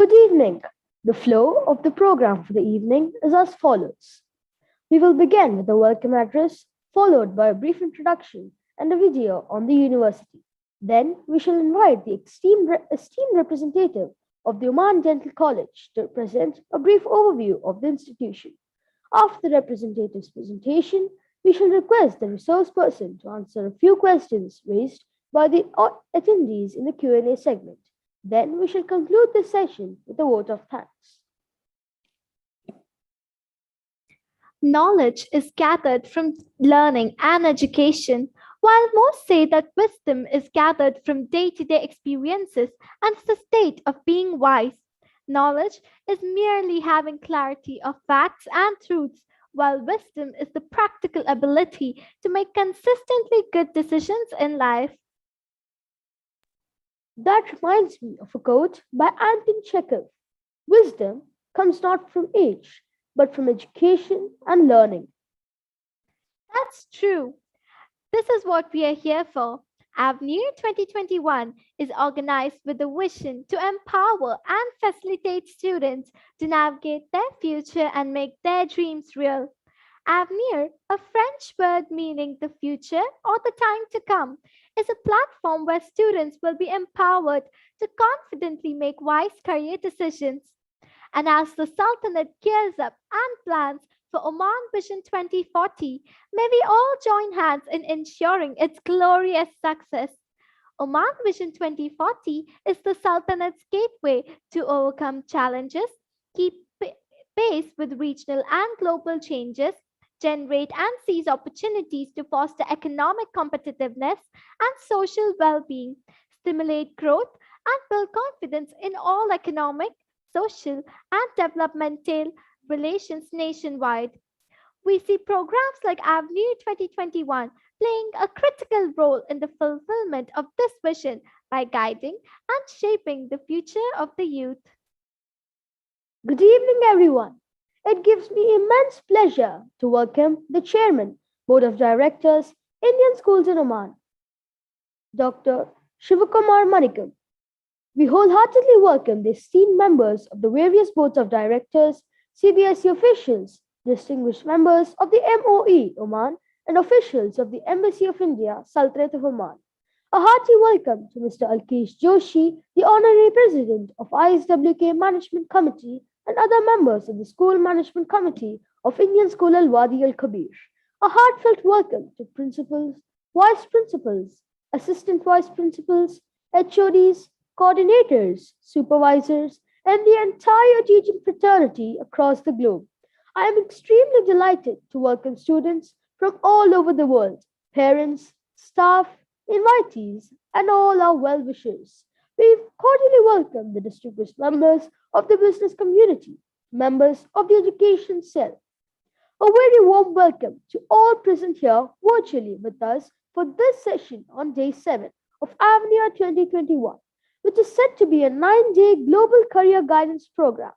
Good evening. The flow of the program for the evening is as follows. We will begin with a welcome address, followed by a brief introduction and a video on the university. Then we shall invite the esteemed representative of the Oman Dental College to present a brief overview of the institution. After the representative's presentation, we shall request the resource person to answer a few questions raised by the attendees in the Q&A segment. Then we shall conclude this session with a vote of thanks. Knowledge is gathered from learning and education, while most say that wisdom is gathered from day-to-day experiences and is the state of being wise. Knowledge is merely having clarity of facts and truths, while wisdom is the practical ability to make consistently good decisions in life. That reminds me of a quote by Anton Chekhov. Wisdom comes not from age, but from education and learning. That's true. This is what we are here for. Avenue 2021 is organized with the vision to empower and facilitate students to navigate their future and make their dreams real. Avenir, a French word meaning the future or the time to come, is a platform where students will be empowered to confidently make wise career decisions. And as the Sultanate gears up and plans for Oman Vision 2040, may we all join hands in ensuring its glorious success. Oman Vision 2040 is the Sultanate's gateway to overcome challenges, keep pace with regional and global changes, generate and seize opportunities to foster economic competitiveness and social well-being, stimulate growth, and build confidence in all economic, social, and developmental relations nationwide. We see programs like Avenue 2021 playing a critical role in the fulfillment of this vision by guiding and shaping the future of the youth. Good evening, everyone. It gives me immense pleasure to welcome the Chairman, Board of Directors, Indian Schools in Oman, Dr. Shivakumar Manikam. We wholeheartedly welcome the esteemed members of the various boards of directors, CBSE officials, distinguished members of the MOE Oman, and officials of the Embassy of India, Sultanate of Oman. A hearty welcome to Mr. Alkesh Joshi, the Honorary President of ISWK Management Committee, and other members of the School Management Committee of Indian School Al Wadi Al Kabir. A heartfelt welcome to principals, vice principals, assistant vice principals, HODs, coordinators, supervisors, and the entire teaching fraternity across the globe. I am extremely delighted to welcome students from all over the world, parents, staff, invitees, and all our well-wishers. We cordially welcome the distinguished members of the business community, members of the education cell. A very warm welcome to all present here virtually with us for this session on day 7 of Avenir 2021, which is set to be a 9-day global career guidance program.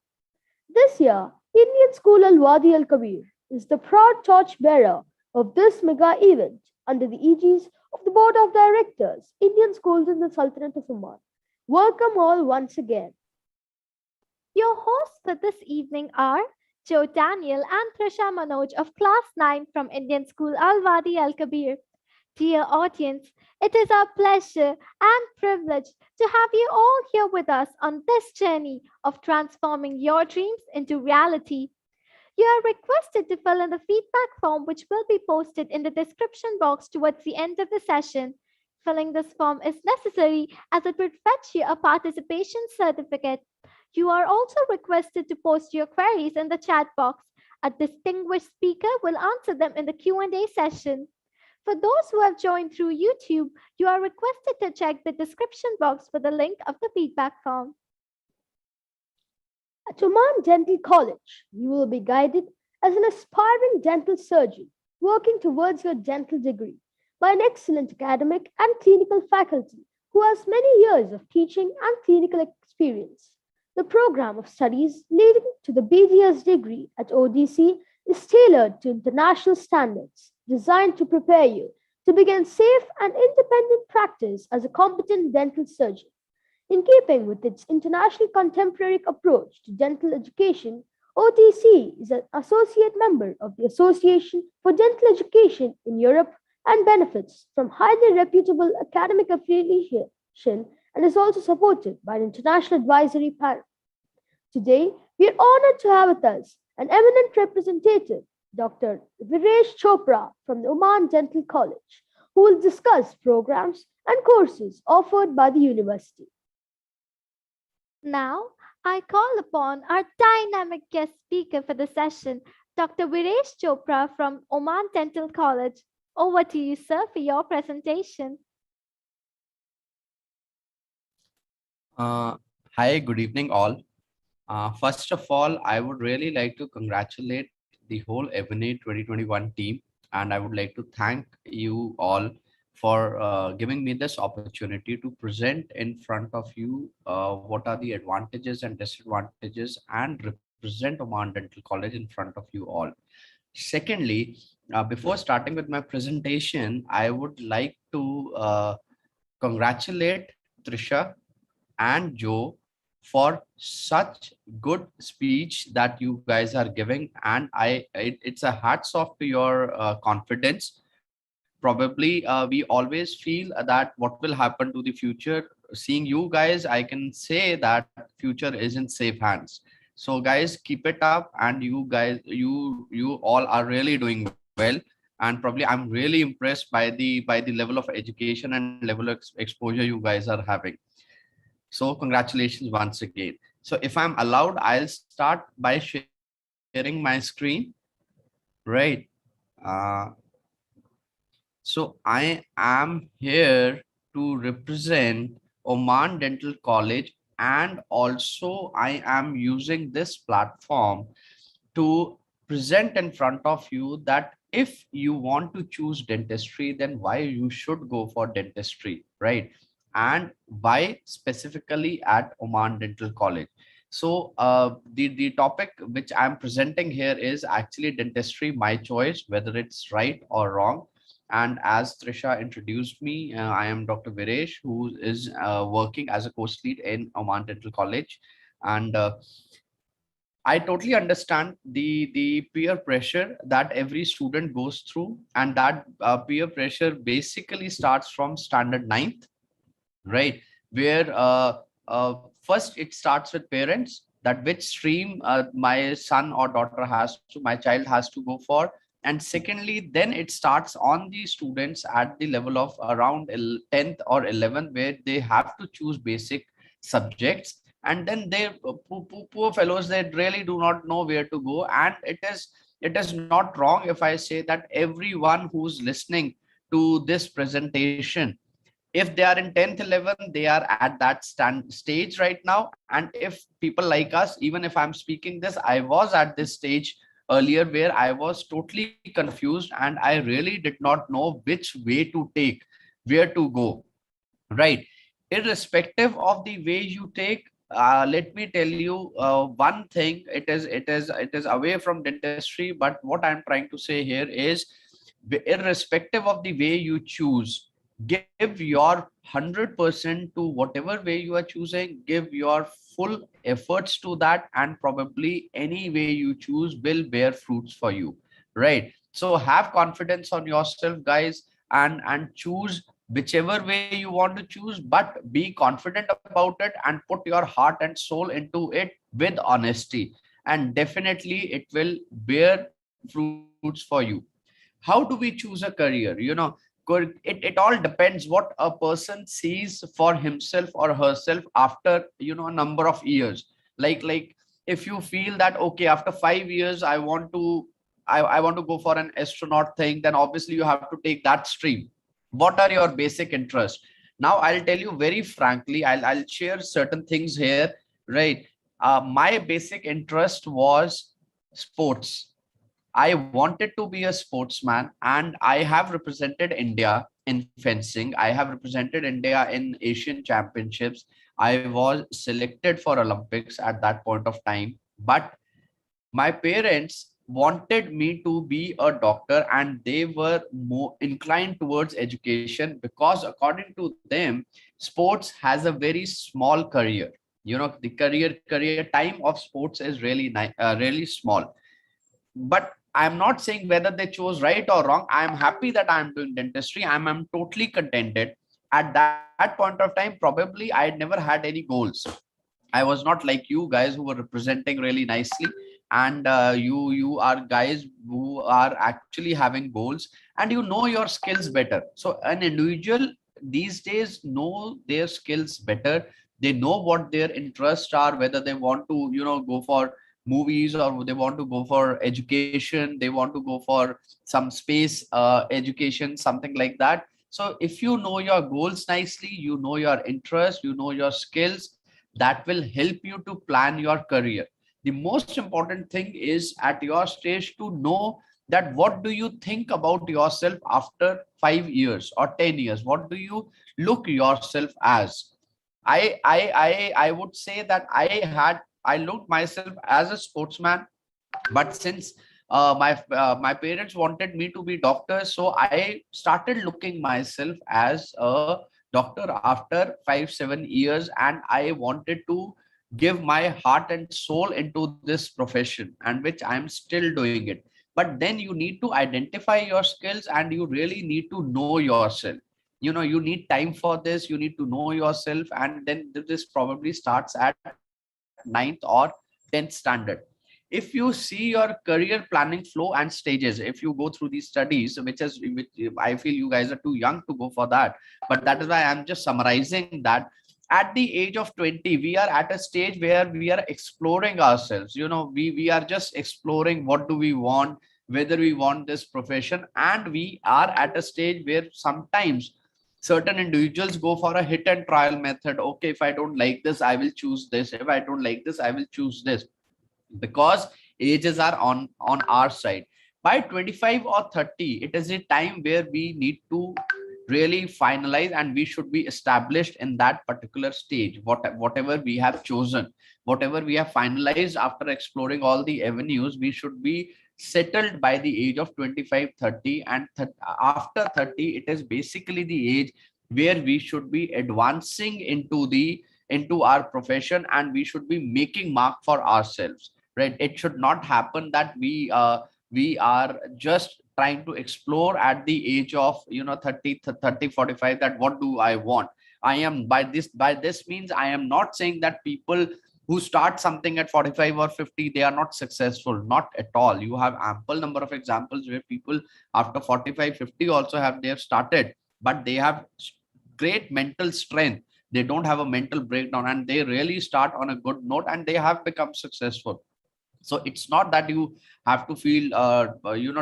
This year, Indian School Al Wadi Al Kabir is the proud torchbearer of this mega event under the aegis of the Board of Directors, Indian Schools in the Sultanate of Oman. Welcome all once again. Your hosts for this evening are Joe Daniel and Trisha Manoj of Class 9 from Indian School Al Wadi Al Kabir. Dear audience, it is our pleasure and privilege to have you all here with us on this journey of transforming your dreams into reality. You are requested to fill in the feedback form, which will be posted in the description box towards the end of the session. Filling this form is necessary as it would fetch you a participation certificate. You are also requested to post your queries in the chat box. A distinguished speaker will answer them in the Q&A session. For those who have joined through YouTube, you are requested to check the description box for the link of the feedback form. At Oman Dental College, you will be guided as an aspiring dental surgeon working towards your dental degree by an excellent academic and clinical faculty who has many years of teaching and clinical experience. The program of studies leading to the BDS degree at ODC is tailored to international standards, designed to prepare you to begin safe and independent practice as a competent dental surgeon. In keeping with its international contemporary approach to dental education, OTC is an associate member of the Association for Dental Education in Europe and benefits from highly reputable academic affiliation and is also supported by an international advisory panel. Today, we are honored to have with us an eminent representative, Dr. Viresh Chopra from the Oman Dental College, who will discuss programs and courses offered by the university. Now, I call upon our dynamic guest speaker for the session, Dr. Viresh Chopra from Oman Dental College. Over to you, sir, for your presentation. Uh, Hi, good evening, all. First of all, I would really like to congratulate the whole Ebony 2021 team, and I would like to thank you all for giving me this opportunity to present in front of you what are the advantages and disadvantages and represent Oman Dental College in front of you all. Secondly, before starting with my presentation, I would like to congratulate Trisha and Joe for such good speech that you guys are giving, and it's a hats off to your confidence. Probably we always feel that what will happen to the future. Seeing you guys, I can say that future is in safe hands. So guys, keep it up, and you all are really doing well. And probably I'm really impressed by the level of education and level of exposure you guys are having. So congratulations once again. So if I'm allowed, I'll start by sharing my screen. Right. Uh, so I am here to represent Oman Dental College, and also I am using this platform to present in front of you that if you want to choose dentistry, then why you should go for dentistry, right? And why specifically at Oman Dental College. So the topic which I'm presenting here is actually dentistry, my choice, whether it's right or wrong. And as Trisha introduced me, I am Dr. Viresh, who is working as a course lead in Oman Dental College. And I totally understand the peer pressure that every student goes through, and that peer pressure basically starts from standard ninth, right? Where first it starts with parents, that which stream my son or daughter my child has to go for. And secondly, then it starts on the students at the level of around 10th or 11th, where they have to choose basic subjects. And then they poor fellows, they really do not know where to go. And it is not wrong if I say that everyone who's listening to this presentation, if they are in 10th 11th, they are at that stage right now. And if people like us, even if I'm speaking this, I was at this stage earlier where I was totally confused and I really did not know which way to take, where to go, right? Irrespective of the way you take, let me tell you one thing. It is away from dentistry, but what I'm trying to say here is, irrespective of the way you choose, give your 100% to whatever way you are choosing, give your full efforts to that, and probably any way you choose will bear fruits for you, right? So have confidence on yourself, guys, and choose whichever way you want to choose, but be confident about it and put your heart and soul into it with honesty, and definitely it will bear fruits for you. How do we choose a career? It all depends what a person sees for himself or herself after a number of years. Like if you feel that okay, after 5 years I want to go for an astronaut thing, then obviously you have to take that stream. What are your basic interests? Now I'll tell you very frankly, I'll share certain things here, right? My basic interest was sports. I wanted to be a sportsman, and I have represented India in fencing. I have represented India in Asian Championships. I was selected for Olympics at that point of time. But my parents wanted me to be a doctor, and they were more inclined towards education because, according to them, sports has a very small career. The career time of sports is really small. But I'm not saying whether they chose right or wrong. I'm happy that I'm doing dentistry. I'm totally contented. At that point of time, probably I never had any goals. I was not like you guys who were representing really nicely, and you are guys who are actually having goals, and you know your skills better. So an individual these days know their skills better. They know what their interests are, whether they want to go for movies, or they want to go for education, they want to go for some space education, something like that. So if you know your goals nicely, you know your interests, you know your skills, that will help you to plan your career. The most important thing is at your stage to know that what do you think about yourself after 5 years or 10 years. What do you look yourself as? I would say that I looked myself as a sportsman, but since my parents wanted me to be doctor, so I started looking myself as a doctor after 5 7 years, and I wanted to give my heart and soul into this profession, and which I'm still doing it. But then you need to identify your skills, and you really need to know yourself. You need time for this, you need to know yourself, and then this probably starts at ninth or 10th standard. If you see your career planning flow and stages, if you go through these studies, which I feel you guys are too young to go for that, but that is why I'm just summarizing that. At the age of 20, we are at a stage where we are exploring ourselves. We are just exploring what do we want, whether we want this profession, and we are at a stage where sometimes certain individuals go for a hit and trial method. Okay, if I don't like this, I will choose this. If I don't like this, I will choose this, because ages are on our side. By 25 or 30, it is a time where we need to really finalize, and we should be established in that particular stage. Whatever we have chosen, whatever we have finalized after exploring all the avenues, we should be settled by the age of 25 30. And after 30, it is basically the age where we should be advancing into our profession, and we should be making mark for ourselves, right? It should not happen that we are just trying to explore at the age of 30 45, that what do I want. I am by this means, I am not saying that people who start something at 45 or 50, they are not successful. Not at all. You have ample number of examples where people after 45 50 also have they have started, but they have great mental strength. They don't have a mental breakdown, and they really start on a good note, and they have become successful. So it's not that you have to feel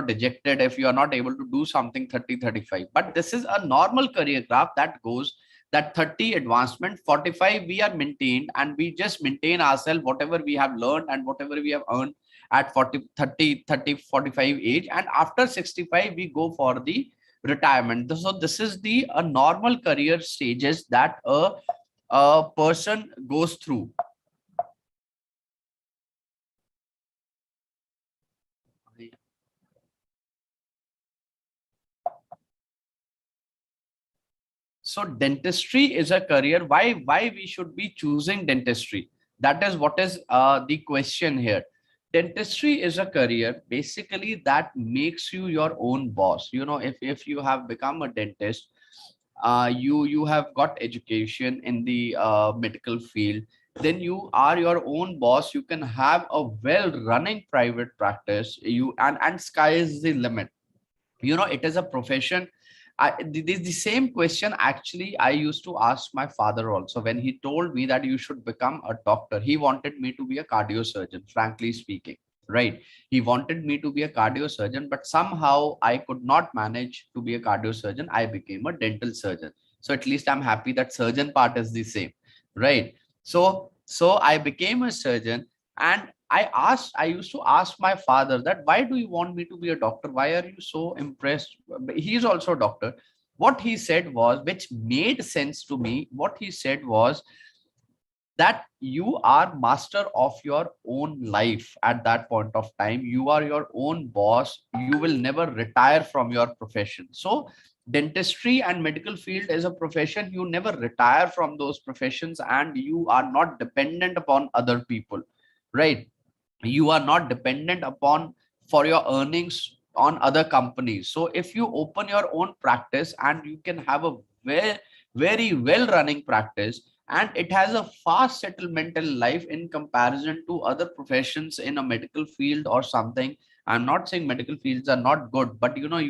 dejected if you are not able to do something 30 35. But this is a normal career graph that goes, that 30 advancement, 45 we are maintained, and we just maintain ourselves, whatever we have learned and whatever we have earned. at 40, 30, 30, 45 age, and after 65 we go for the retirement. So this is the normal career stages that a person goes through. So dentistry is a career. Why we should be choosing dentistry? That is what is the question here. Dentistry is a career basically that makes you your own boss. If you have become a dentist, you have got education in the medical field, then you are your own boss. You can have a well running private practice. And sky is the limit. It is a profession. The same question actually I used to ask my father also when he told me that you should become a doctor. He wanted me to be a cardiosurgeon, frankly speaking, right? He wanted me to be a cardiosurgeon, but somehow I could not manage to be a cardiosurgeon. I became a dental surgeon. So at least I'm happy that surgeon part is the same, right? So I became a surgeon, and I used to ask my father that why do you want me to be a doctor? Why are you so impressed? He's also a doctor. What he said was, which made sense to me, what he said was that you are master of your own life at that point of time. You are your own boss. You will never retire from your profession. So dentistry and medical field is a profession. You never retire from those professions, and you are not dependent upon other people, right? You are not dependent upon for your earnings on other companies. So if you open your own practice, and you can have a very very well running practice, and it has a fast settlemental life in comparison to other professions in a medical field or something. I'm not saying medical fields are not good, but you do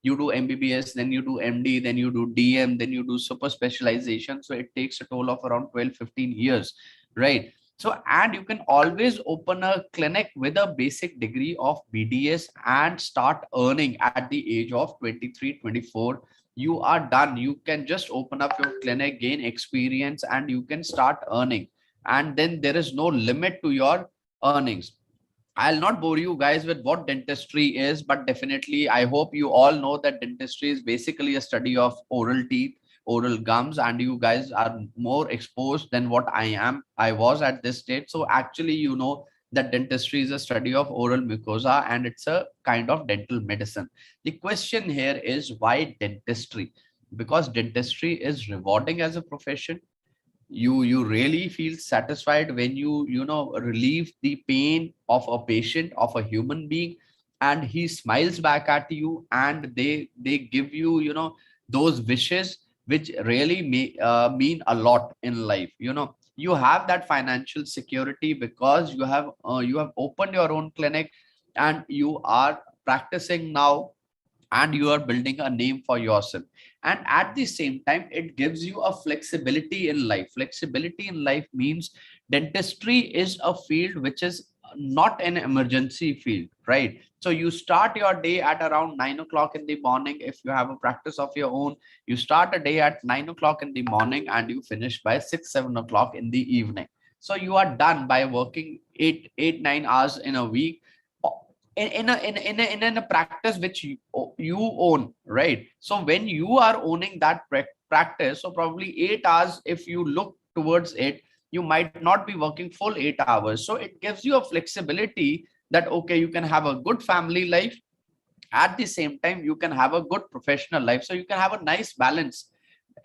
mbbs, then you do md, then you do dm, then you do super specialization. So it takes a toll of around 12-15 years, right? So, and you can always open a clinic with a basic degree of BDS and start earning at the age of 23, 24. You are done. You can just open up your clinic, gain experience, and you can start earning. And then there is no limit to your earnings. I'll not bore you guys with what dentistry is, but definitely I hope you all know that dentistry is basically a study of oral teeth, oral gums, and you guys are more exposed than what I was at this stage. So actually, that dentistry is a study of oral mucosa, and it's a kind of dental medicine. The question here is why dentistry? Because dentistry is rewarding as a profession. You really feel satisfied when you relieve the pain of a patient, of a human being, and he smiles back at you, and they give you those wishes which really mean a lot in life. You have that financial security because you have opened your own clinic, and you are practicing now, and you are building a name for yourself. And at the same time, it gives you a flexibility in life. Flexibility in life means dentistry is a field which is not an emergency field, right? So you start your day at around 9 o'clock in the morning. If you have a practice of your own, you start a day at 9 o'clock in the morning, and you finish by 6, 7 o'clock in the evening. So you are done by working 9 hours in a week, in a practice which you own, right? So when you are owning that practice, so probably 8 hours, if you look towards it, you might not be working full 8 hours. So it gives you a flexibility that okay, you can have a good family life, at the same time you can have a good professional life. So you can have a nice balance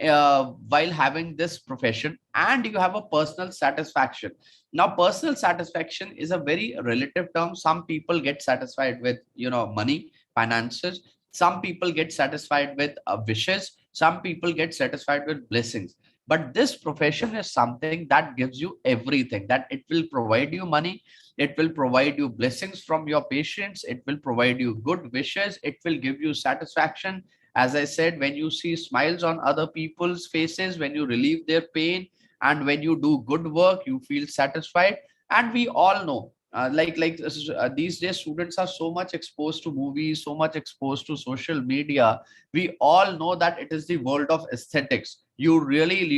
while having this profession, and you have a personal satisfaction. Now personal satisfaction is a very relative term. Some people get satisfied with money, finances. Some people get satisfied with wishes. Some people get satisfied with blessings. But this profession is something that gives you everything. That it will provide you money, it will provide you blessings from your patients, it will provide you good wishes, it will give you satisfaction. As I said, when you see smiles on other people's faces, when you relieve their pain, and when you do good work, you feel satisfied. And we all know these days students are so much exposed to movies, so much exposed to social media. We all know that it is the world of aesthetics. You really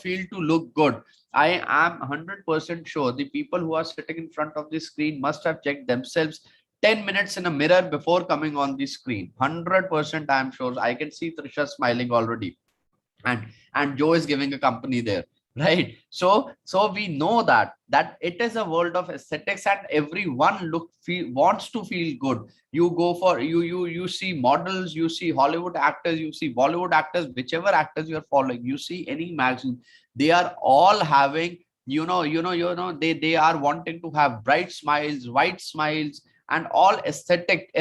feel to look good. I am 100% sure the people who are sitting in front of the screen must have checked themselves 10 minutes in a mirror before coming on the screen. 100% I am sure. I can see Trisha smiling already, and Joe is giving a company there, right? So we know that it is a world of aesthetics, and everyone wants to feel good. You go for you see models, you see Hollywood actors, you see Bollywood actors, whichever actors you are following, you see any magazine, they are all having, they are wanting to have bright smiles, white smiles, and all aesthetic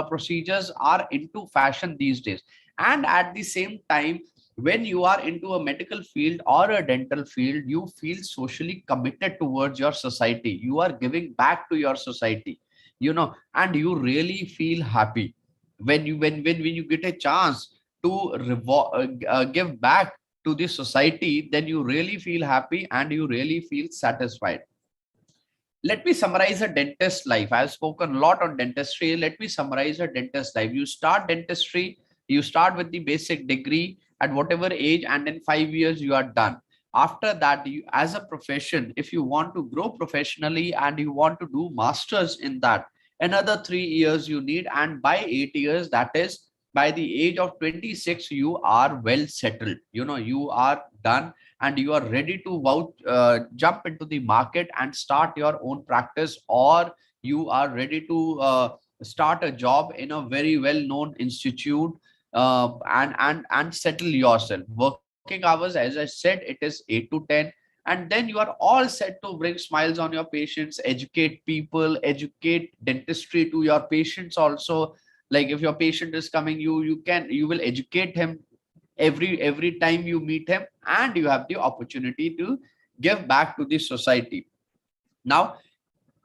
procedures are into fashion these days. And at the same time, when you are into a medical field or a dental field, you feel socially committed towards your society. You are giving back to your society, and you really feel happy when you get a chance to give back to the society. Then you really feel happy and you really feel satisfied. Let me summarize a dentist life. I've spoken a lot on dentistry. Let me summarize a dentist life. You start dentistry, you start with the basic degree at whatever age, and in 5 years you are done. After that, you, as a profession, if you want to grow professionally and you want to do masters in that, another 3 years you need, and by 8 years, that is by the age of 26, you are well settled. You are done and you are ready to jump into the market and start your own practice, or you are ready to start a job in a very well known institute, and settle yourself. Working hours, as I said, it is 8 to 10, and then you are all set to bring smiles on your patients, educate people, educate dentistry to your patients also. Like if your patient is coming, you will educate him every time you meet him, and you have the opportunity to give back to the society. Now,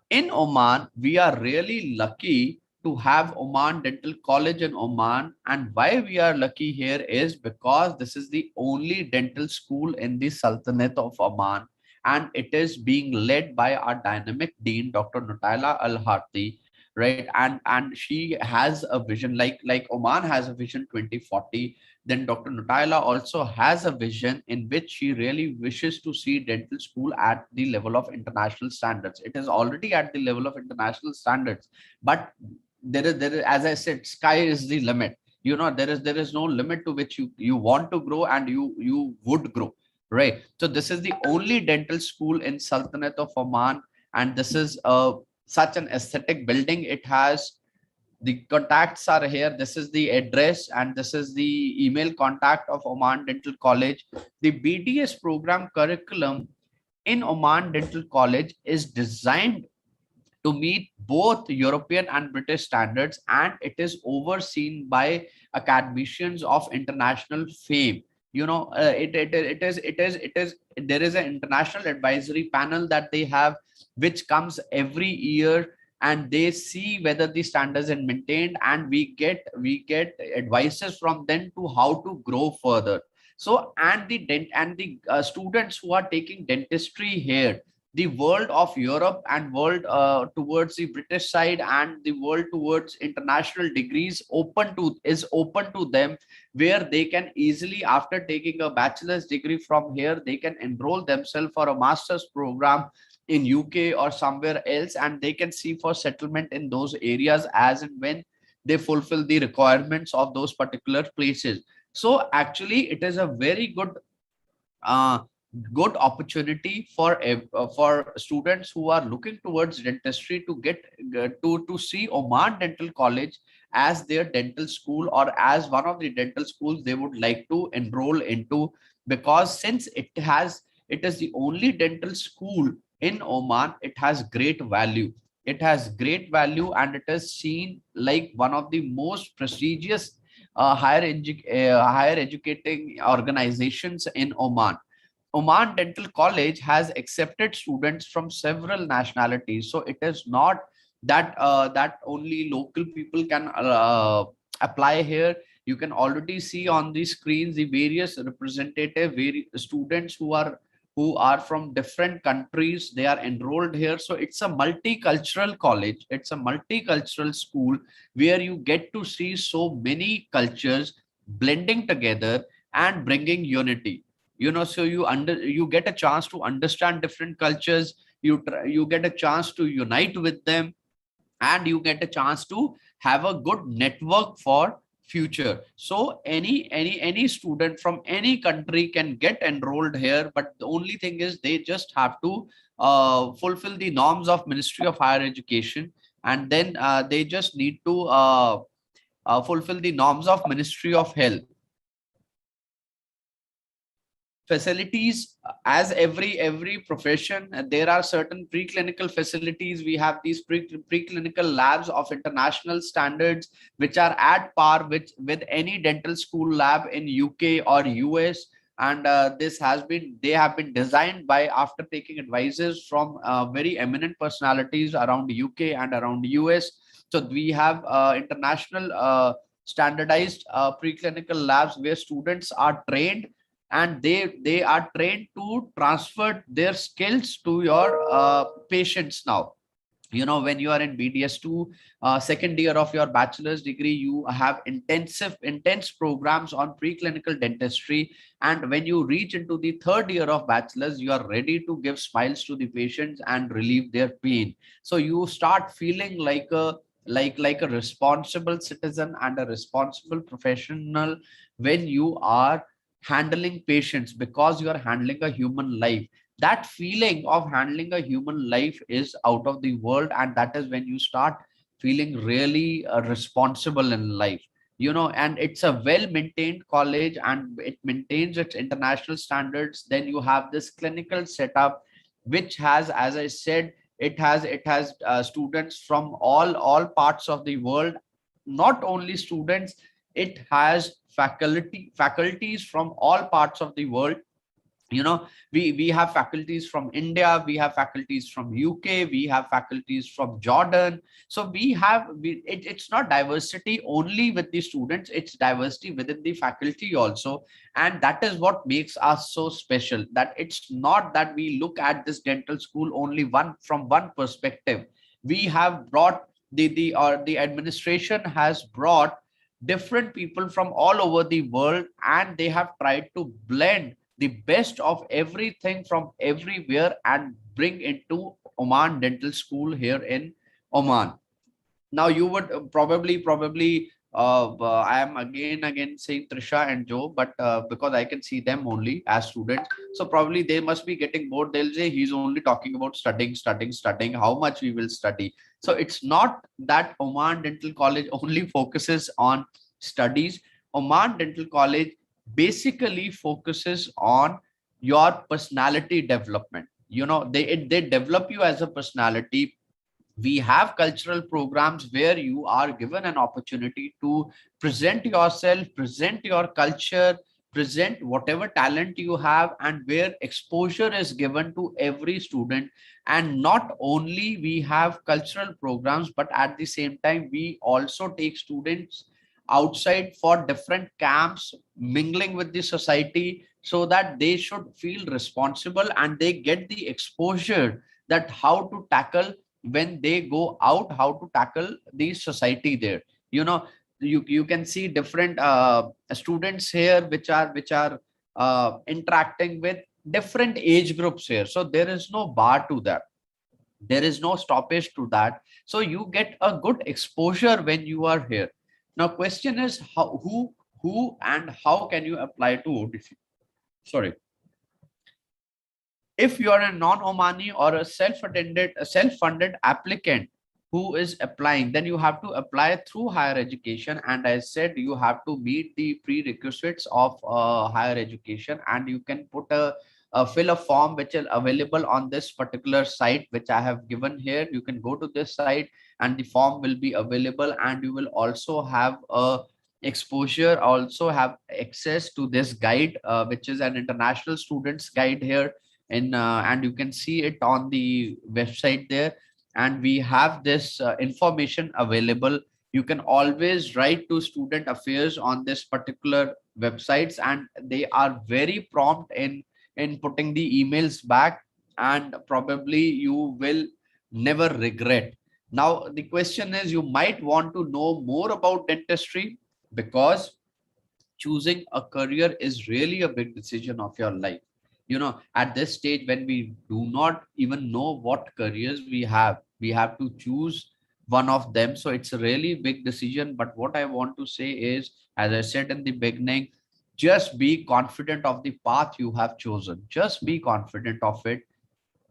in Oman, we are really lucky to have Oman Dental College in Oman. And why we are lucky here is because this is the only dental school in the Sultanate of Oman. And it is being led by our dynamic dean, Dr. Nutaila Al Harti, right? And she has a vision, like Oman has a vision 2040. Then Dr. Nutaila also has a vision in which she really wishes to see dental school at the level of international standards. It is already at the level of international standards, but there is, as I said, sky is the limit. There is no limit to which you want to grow, and you would grow, right? So this is the only dental school in Sultanate of Oman, and this is such an aesthetic building it has. The contacts are here. This is the address and this is the email contact of Oman Dental College. The BDS program curriculum in Oman Dental College is designed to meet both European and British standards, and it is overseen by academicians of international fame. There is an international advisory panel that they have, which comes every year, and they see whether the standards are maintained, and we get advices from them to how to grow further. So, and the students who are taking dentistry here, the world of Europe and world towards the British side, and the world towards international degrees open to them, where they can easily, after taking a bachelor's degree from here, they can enroll themselves for a master's program in UK or somewhere else, and they can see for settlement in those areas as and when they fulfill the requirements of those particular places. So actually, it is a very uh, good opportunity for students who are looking towards dentistry to get to see Oman Dental College as their dental school, or as one of the dental schools they would like to enroll into, because since it is the only dental school in Oman, it has great value. It has great value, and it is seen like one of the most prestigious higher educating organizations in Oman. Oman Dental College has accepted students from several nationalities, so it is not that only local people can apply here. You can already see on the screens the various students who are from different countries. They are enrolled here. So it's a multicultural college. It's a multicultural school where you get to see so many cultures blending together and bringing unity. So you get a chance to understand different cultures. You get a chance to unite with them, and you get a chance to have a good network for future. So any student from any country can get enrolled here, but the only thing is they just have to fulfill the norms of Ministry of Higher Education, and then they just need to fulfill the norms of Ministry of Health. Facilities, as every profession, there are certain preclinical facilities. We have these preclinical labs of international standards, which are at par with any dental school lab in UK or US. And they have been designed by, after taking advices from very eminent personalities around UK and around US. So we have international standardized preclinical labs where students are trained, and they are trained to transfer their skills to your patients. Now, when you are in BDS2, second year of your bachelor's degree, you have intense programs on preclinical dentistry. And when you reach into the third year of bachelor's, you are ready to give smiles to the patients and relieve their pain. So you start feeling like a responsible citizen and a responsible professional when you are handling patients, because you are handling a human life. That feeling of handling a human life is out of the world, and that is when you start feeling really responsible in life. And it's a well maintained college, and it maintains its international standards. Then you have this clinical setup, which has, as I said, it has students from all parts of the world. Not only students, it has faculties from all parts of the world. We have faculties from India, we have faculties from UK, we have faculties from Jordan. So it's not diversity only with the students, it's diversity within the faculty also. And that is what makes us so special, that it's not that we look at this dental school only one perspective. We have brought the administration has brought different people from all over the world, and they have tried to blend the best of everything from everywhere and bring into Oman Dental School here in Oman. Now you would probably I am again saying Trisha and Joe, but because I can see them only as students, so probably they must be getting bored. They'll say he's only talking about studying, how much we will study. So it's not that Oman Dental College only focuses on studies. Oman Dental College basically focuses on your personality development. They develop you as a personality. We have cultural programs where you are given an opportunity to present yourself, present your culture, present whatever talent you have, and where exposure is given to every student. And not only we have cultural programs, but at the same time we also take students outside for different camps, mingling with the society, so that they should feel responsible and they get the exposure that how to tackle when they go out, how to tackle the society there. You can see different students here which are interacting with different age groups here. So there is no bar to that, there is no stoppage to that. So you get a good exposure when you are here. Now question is, who and how can you apply to OTC? Sorry. If you are a non-Omani or a self-funded applicant who is applying, then you have to apply through higher education. And I said you have to meet the prerequisites of higher education, and you can fill a form which is available on this particular site which I have given here. You can go to this site and the form will be available, and you will also have a exposure, also have access to this guide, which is an international students guide here and you can see it on the website there. And we have this information available. You can always write to student affairs on this particular websites, and they are very prompt in putting the emails back, and probably you will never regret. Now, the question is, you might want to know more about dentistry, because choosing a career is really a big decision of your life. At this stage, when we do not even know what careers we have to choose one of them. So it's a really big decision. But what I want to say is, as I said in the beginning, just be confident of the path you have chosen. Just be confident of it.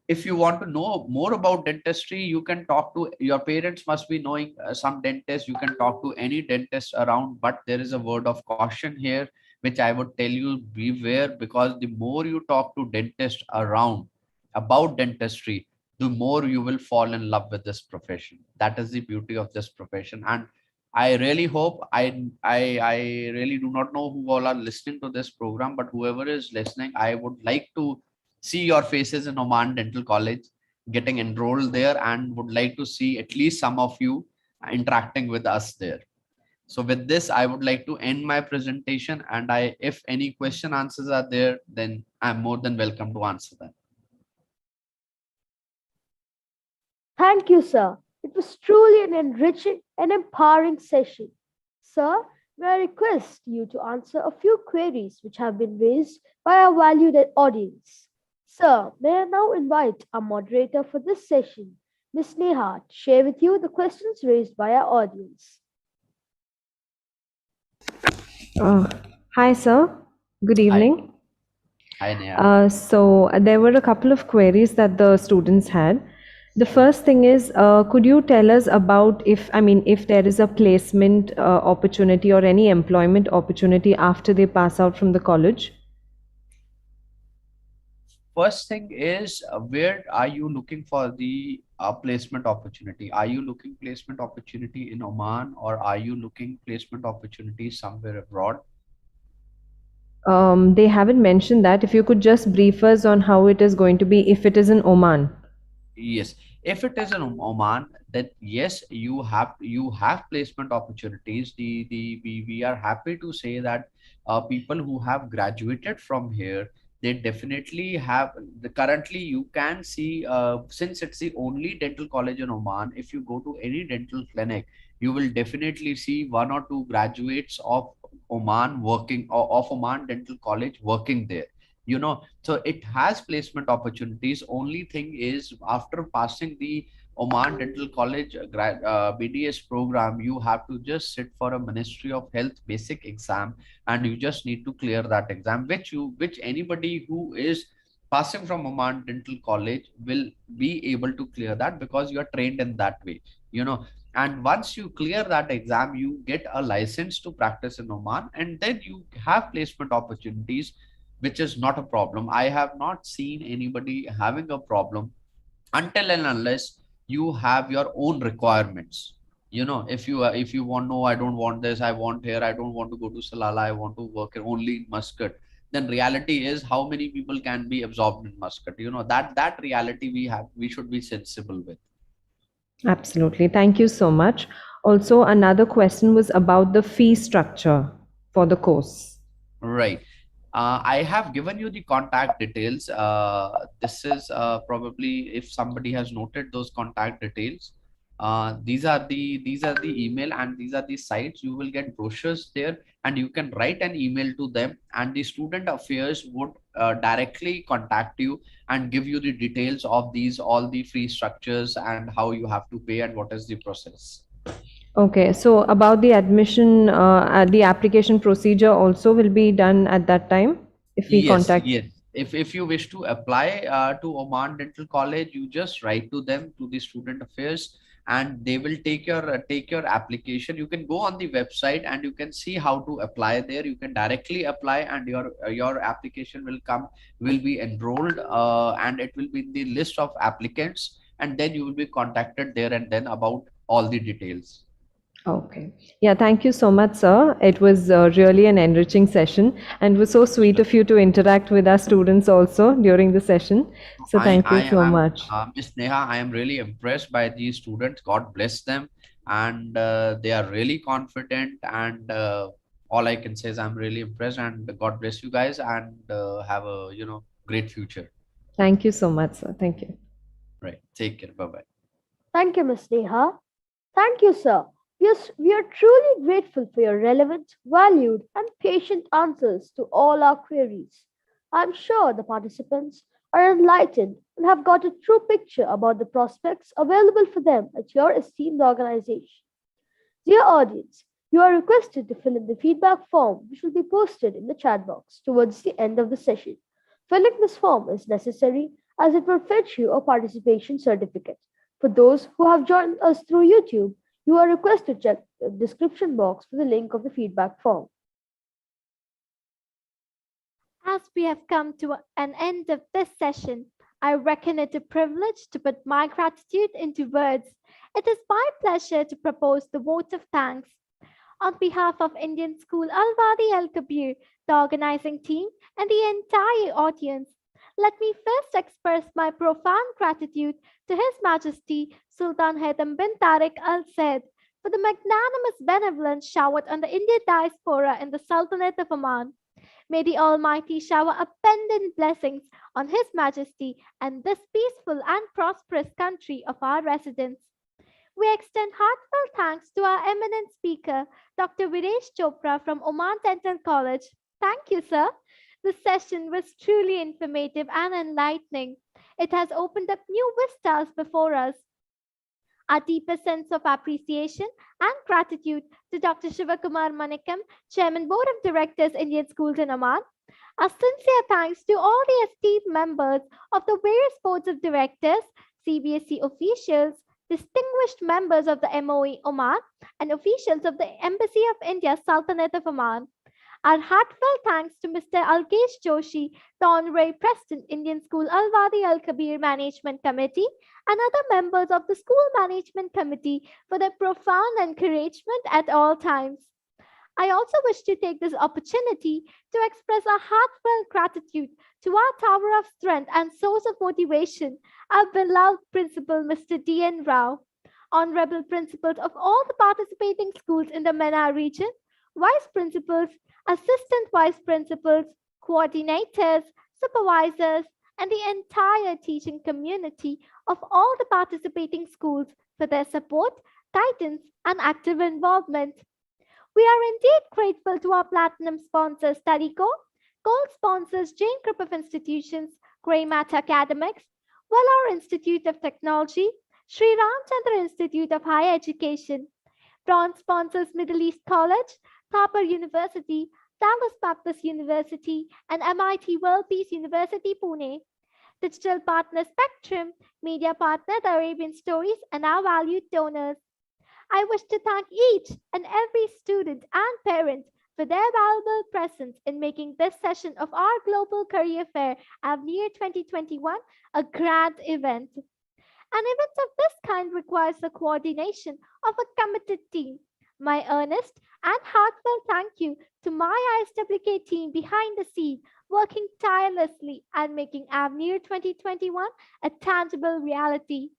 If you want to know more about dentistry, you can talk to your parents, must be knowing some dentists. You can talk to any dentist around, but there is a word of caution here, which I would tell you: beware, because the more you talk to dentists around about dentistry, the more you will fall in love with this profession. That is the beauty of this profession. And I really hope, I really do not know who all are listening to this program, but whoever is listening, I would like to see your faces in Oman Dental College, getting enrolled there, and would like to see at least some of you interacting with us there. So with this, I would like to end my presentation, and if any question answers are there, then I'm more than welcome to answer them. Thank you, sir. It was truly an enriching and empowering session. Sir, may I request you to answer a few queries which have been raised by our valued audience? Sir, may I now invite our moderator for this session, Ms. Neha, to share with you the questions raised by our audience. Uh, Hi, sir. Good Hi. evening. Hi, Neha. There were a couple of queries that the students had. The first thing is, could you tell us about if there is a placement opportunity or any employment opportunity after they pass out from the college? First thing is, where are you looking for the placement opportunity? Are you looking placement opportunity in Oman, or are you looking placement opportunity somewhere abroad? They haven't mentioned that. If you could just brief us on how it is going to be if it is in Oman. Yes, if it is in Oman, then yes, you have placement opportunities. We are happy to say that people who have graduated from here, they definitely have. Currently, you can see, since it's the only dental college in Oman. If you go to any dental clinic, you will definitely see one or two graduates of Oman working, or of Oman Dental College working there. So it has placement opportunities. Only thing is, after passing the Oman Dental College BDS program, you have to just sit for a Ministry of Health basic exam, and you just need to clear that exam, which anybody who is passing from Oman Dental College will be able to clear that, because you are trained in that way. you know and once you clear that exam, you get a license to practice in Oman, and then you have placement opportunities, which is not a problem. I have not seen anybody having a problem, until and unless you have your own requirements. If you want, no, I don't want this, I want here, I don't want to go to Salala, I want to work only in Muscat. Then reality is, how many people can be absorbed in Muscat? That reality we should be sensible with. Absolutely. Thank you so much. Also, another question was about the fee structure for the course. Right. I have given you the contact details. This is probably, if somebody has noted those contact details. These are the email, and these are the sites. You will get brochures there, and you can write an email to them, and the student affairs would directly contact you and give you the details of these all the free structures, and how you have to pay, and what is the process. Okay, so about the admission, the application procedure also will be done at that time if we Yes, contact. yes. If you wish to apply to Oman Dental College, you just write to them, to the student affairs, and they will take your application. You can go on the website, and you can see how to apply there. You can directly apply, and your application will be enrolled, and it will be in the list of applicants, and then you will be contacted there and then about all the details. Okay. Yeah, thank you so much, sir. It was really an enriching session, and it was so sweet of you to interact with our students also during the session. So thank I you so am much. Miss Neha. I am really impressed by these students. God bless them, and they are really confident. And all I can say is, I'm really impressed. And God bless you guys. And have a great future. Thank you so much, sir. Thank you. Right. Take care. Bye bye. Thank you, Ms. Neha. Thank you, sir. We are truly grateful for your relevant, valued, and patient answers to all our queries. I'm sure the participants are enlightened and have got a true picture about the prospects available for them at your esteemed organization. Dear audience, you are requested to fill in the feedback form which will be posted in the chat box towards the end of the session. Filling this form is necessary as it will fetch you a participation certificate. For those who have joined us through YouTube, you are requested to check the description box for the link of the feedback form. As we have come to an end of this session, I reckon it a privilege to put my gratitude into words. It is my pleasure to propose the vote of thanks. On behalf of Indian School Al Wadi Al Kabir, the organizing team, and the entire audience, let me first express my profound gratitude to His Majesty Sultan Haitham bin Tariq Al Said for the magnanimous benevolence showered on the Indian diaspora in the Sultanate of Oman. May the Almighty shower abundant blessings on His Majesty and this peaceful and prosperous country of our residence. We extend heartfelt thanks to our eminent speaker, Dr. Viresh Chopra from Oman Dental College. Thank you, sir. The session was truly informative and enlightening. It has opened up new vistas before us. Our deepest sense of appreciation and gratitude to Dr. Shivakumar Manikam, Chairman Board of Directors, Indian Schools in Oman. A sincere thanks to all the esteemed members of the various boards of directors, CBSE officials, distinguished members of the MOE Oman, and officials of the Embassy of India, Sultanate of Oman. Our heartfelt thanks to Mr. Alkesh Joshi, the Honorary President, Indian School Al Wadi Al Kabir Management Committee, and other members of the School Management Committee for their profound encouragement at all times. I also wish to take this opportunity to express our heartfelt gratitude to our tower of strength and source of motivation, our beloved principal, Mr. D.N. Rao, honorable principals of all the participating schools in the MENA region, vice principals, assistant vice principals, coordinators, supervisors, and the entire teaching community of all the participating schools for their support, guidance, and active involvement. We are indeed grateful to our platinum sponsor, StudyCo, gold sponsors, Jane Group of Institutions, Grey Matter Academics, Velar Institute of Technology, Sri Ramchandra Institute of Higher Education, bronze sponsors, Middle East College, Thapar University, Dallas Baptist University, and MIT World Peace University, Pune. Digital partner Spectrum, media partner The Arabian Stories, and our valued donors. I wish to thank each and every student and parent for their valuable presence in making this session of our Global Career Fair Avenir 2021 a grand event. An event of this kind requires the coordination of a committed team. My earnest and heartfelt thank you to my ISWK team behind the scenes, working tirelessly and making Avenir 2021 a tangible reality.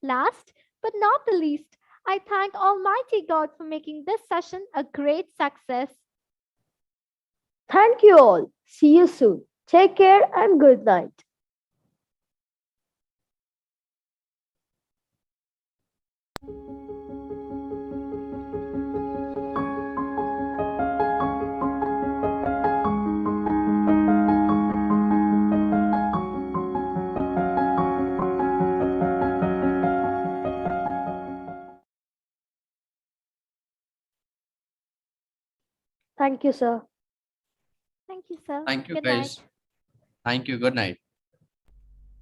Last but not the least, I thank Almighty God for making this session a great success. Thank you all. See you soon. Take care and good night. Thank you, sir. Thank you, sir. Thank you, Good guys. night. Thank you. Good night.